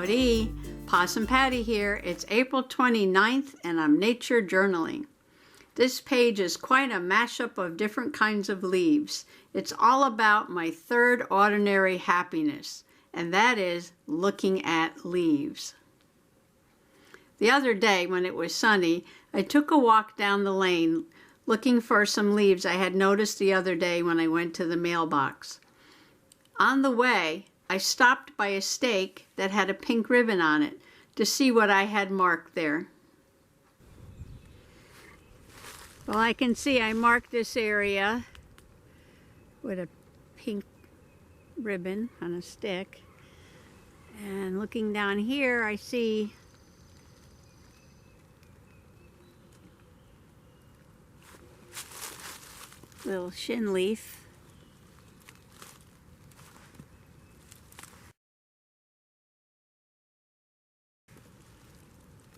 Howdy, Possum Patty here. It's April 29th and I'm nature journaling. This page is quite a mashup of different kinds of leaves. It's all about my third ordinary happiness, and that is looking at leaves. The other day when it was sunny, I took a walk down the lane looking for some leaves I had noticed the other day when I went to the mailbox. On the way, I stopped by a stake that had a pink ribbon on it to see what I had marked there. Well, I can see I marked this area with a pink ribbon on a stick. And looking down here, I see a little shin leaf.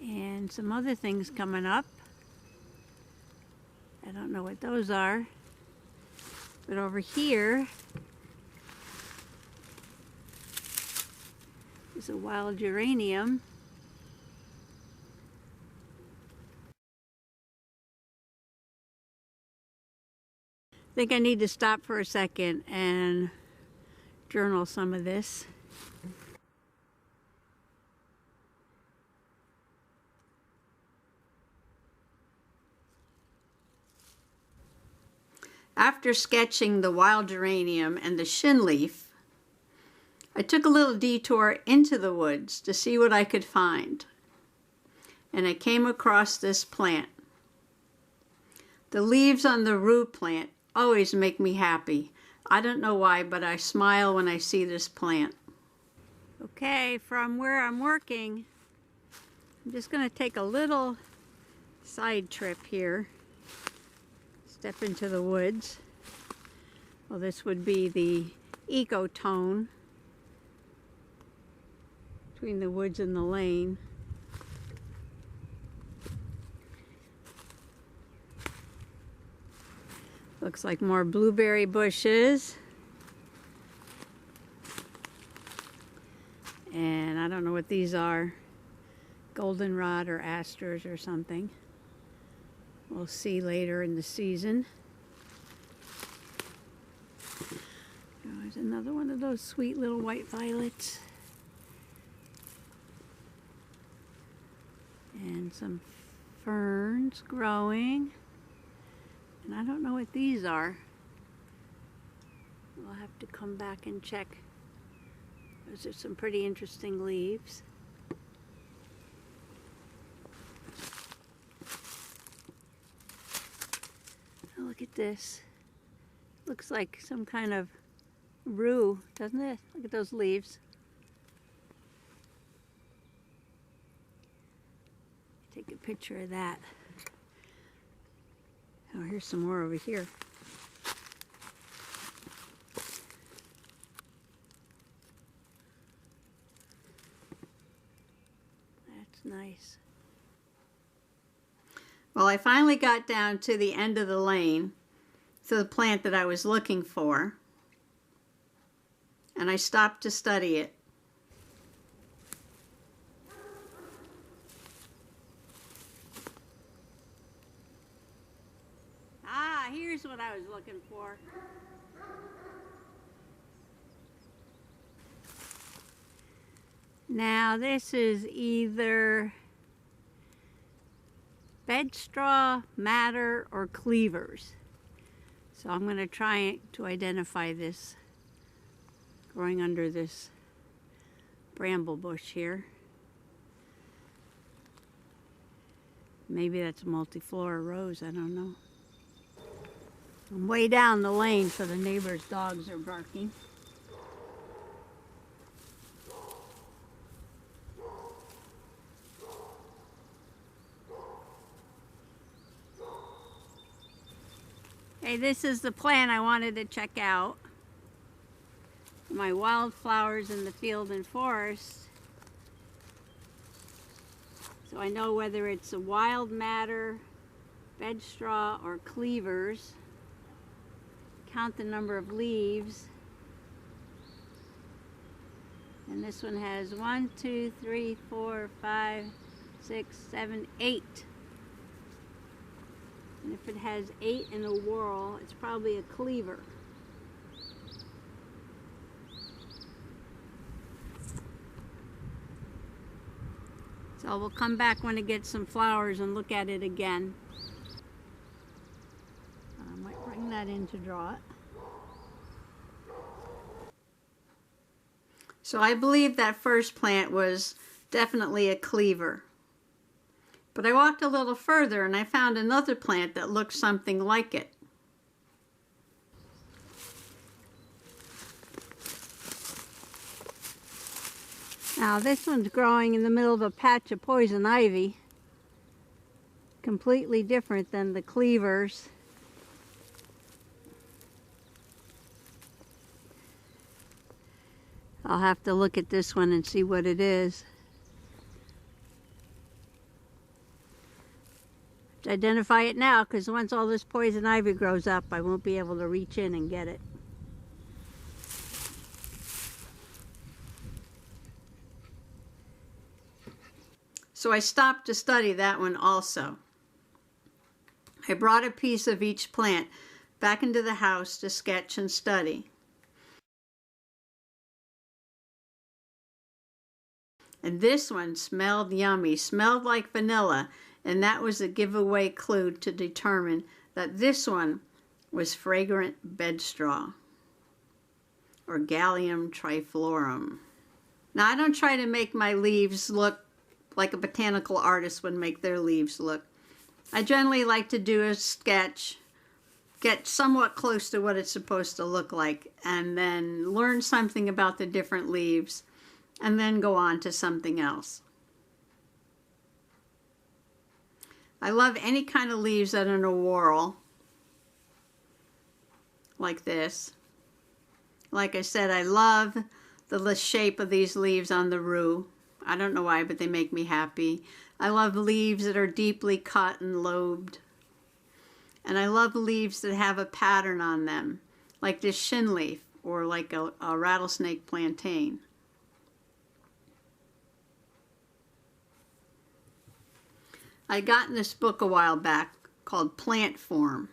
And some other things coming up. I don't know what those are. But over here is a wild geranium. I think I need to stop for a second and journal some of this. After sketching the wild geranium and the shin leaf, I took a little detour into the woods to see what I could find. And I came across this plant. The leaves on the rue plant always make me happy. I don't know why, but I smile when I see this plant. Okay, from where I'm working, I'm just going to take a little side trip here. Step into the woods. Well, this would be the ecotone between the woods and the lane. Looks like more blueberry bushes. And I don't know what these are. Goldenrod or asters or something. We'll see later in the season. Oh, there's another one of those sweet little white violets. And some ferns growing. And I don't know what these are. We'll have to come back and check. Those are some pretty interesting leaves. Look at this. Looks like some kind of rue, doesn't it? Look at those leaves. Take a picture of that. Oh, here's some more over here. That's nice. Well, I finally got down to the end of the lane, to the plant that I was looking for, and I stopped to study it. Ah, here's what I was looking for. Now, this is either bedstraw, madder, or cleavers. So I'm going to try to identify this growing under this bramble bush here. Maybe that's a multiflora rose, I don't know. I'm way down the lane, so the neighbor's dogs are barking. Hey, this is the plant I wanted to check out. My wildflowers in the field and forest. So I know whether it's a wild madder, bedstraw, or cleavers. Count the number of leaves. And this one has 1, 2, 3, 4, 5, 6, 7, 8. And if it has 8 in a whorl, it's probably a cleaver. So we'll come back when it gets some flowers and look at it again. I might bring that in to draw it. So I believe that first plant was definitely a cleaver. But I walked a little further and I found another plant that looked something like it. Now this one's growing in the middle of a patch of poison ivy. Completely different than the cleavers. I'll have to look at this one and see what it is. To identify it now, because once all this poison ivy grows up, I won't be able to reach in and get it. So I stopped to study that one also. I brought a piece of each plant back into the house to sketch and study. And this one smelled yummy, smelled like vanilla, and that was a giveaway clue to determine that this one was fragrant bedstraw, or Gallium triflorum. Now I don't try to make my leaves look like a botanical artist would make their leaves look. I generally like to do a sketch, get somewhat close to what it's supposed to look like, and then learn something about the different leaves, and then go on to something else. I love any kind of leaves that are in a whorl, like this. Like I said, I love the shape of these leaves on the rue. I don't know why, but they make me happy. I love leaves that are deeply cut and lobed. And I love leaves that have a pattern on them, like this shin leaf, or like a rattlesnake plantain. I got in this book a while back called Plant Form,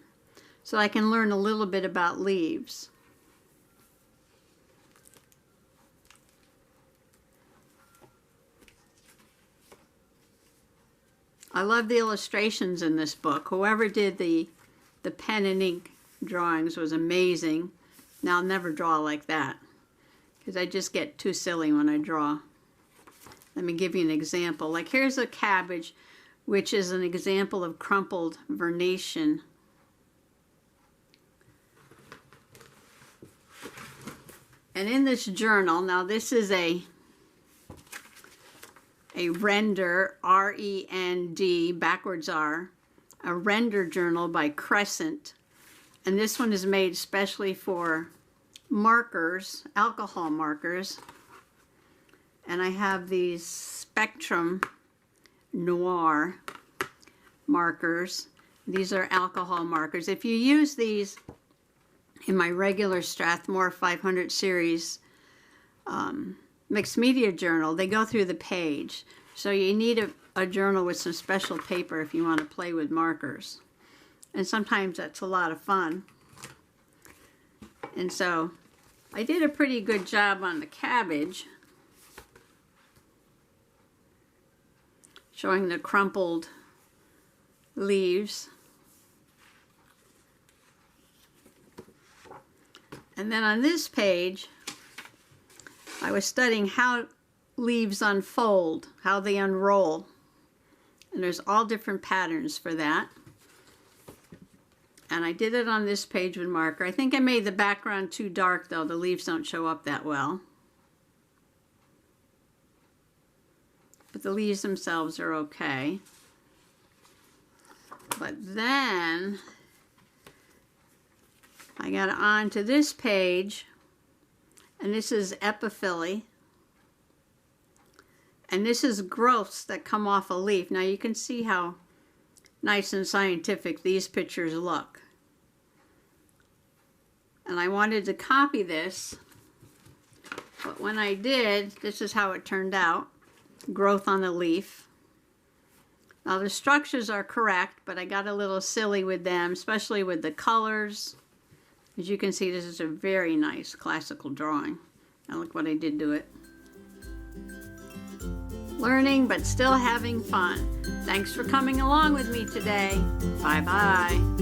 so I can learn a little bit about leaves. I love the illustrations in this book. Whoever did the pen and ink drawings was amazing. Now I'll never draw like that, because I just get too silly when I draw. Let me give you an example. Like here's a cabbage, which is an example of crumpled vernation. And in this journal, now this is a render, R-E-N-D, backwards R, a render journal by Crescent. And this one is made especially for markers, alcohol markers. And I have these Spectrum Noir markers. These are alcohol markers. If you use these in my regular Strathmore 500 series mixed media journal, they go through the page. So you need a journal with some special paper if you want to play with markers. And sometimes that's a lot of fun. And so I did a pretty good job on the cabbage, showing the crumpled leaves. And then on this page, I was studying how leaves unfold, how they unroll. And there's all different patterns for that. And I did it on this page with marker. I think I made the background too dark though. The leaves don't show up that well. But the leaves themselves are okay. But then I got on to this page, and this is epiphyly. And this is growths that come off a leaf. Now you can see how nice and scientific these pictures look. And I wanted to copy this, but But when I did, this is how it turned out. Growth on the leaf. Now the structures are correct, but I got a little silly with them, especially with the colors. As you can see, this is a very nice classical drawing. And look what I did to it. Learning, but still having fun. Thanks for coming along with me today. Bye-bye.